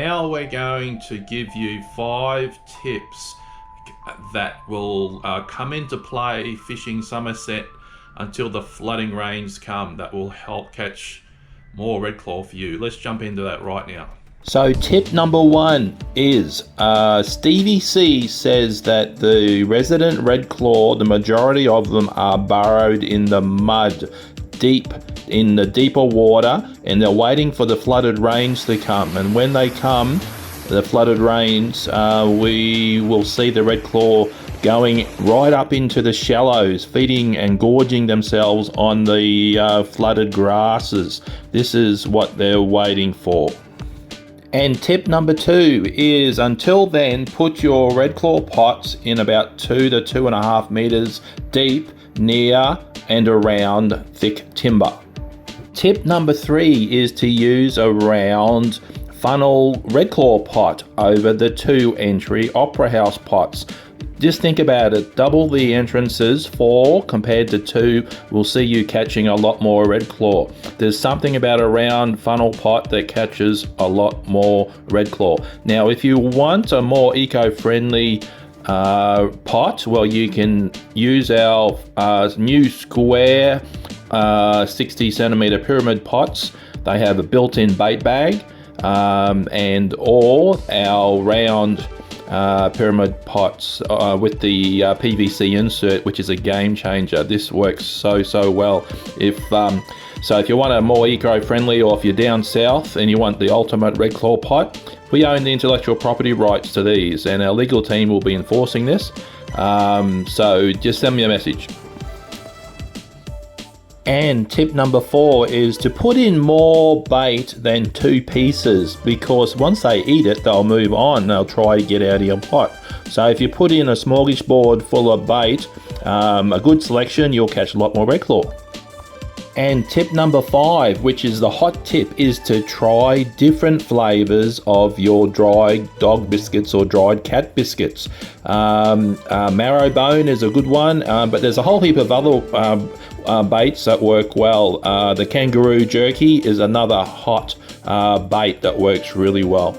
Now we're going to give you 5 tips that will come into play fishing Somerset until the flooding rains come, that will help catch more redclaw for you. Let's jump into that right now. So tip number 1 is Stevie C says that the resident redclaw, the majority of them are burrowed in the mud, deep in the deeper water, and they're waiting for the flooded rains to come. And when they come, the flooded rains, we will see the redclaw going right up into the shallows, feeding and gorging themselves on the flooded grasses. This is what they're waiting for. And tip number 2 is, until then, put your redclaw pots in about 2 to 2.5 meters deep, near and around thick timber. Tip number 3 is to use a round funnel redclaw pot over the 2 entry opera house pots. Just think about it, double the entrances, 4 compared to 2 will see you catching a lot more redclaw. There's something about a round funnel pot that catches a lot more redclaw. Now, if you want a more eco-friendly pot, well, you can use our new square 60 centimeter pyramid pots. They have a built-in bait bag, or our round pyramid pots with the PVC insert, which is a game changer. This works so well. If you want a more eco-friendly, or if you're down south and you want the ultimate redclaw pot, we own the intellectual property rights to these, and our legal team will be enforcing this. So just send me a message. And tip number 4 is to put in more bait than 2 pieces, because once they eat it, they'll move on. They'll try to get out of your pot. So if you put in a smorgasbord full of bait, a good selection, you'll catch a lot more redclaw. And tip number 5, which is the hot tip, is to try different flavors of your dried dog biscuits or dried cat biscuits. Marrowbone is a good one, but there's a whole heap of other baits that work well. The kangaroo jerky is another hot bait that works really well.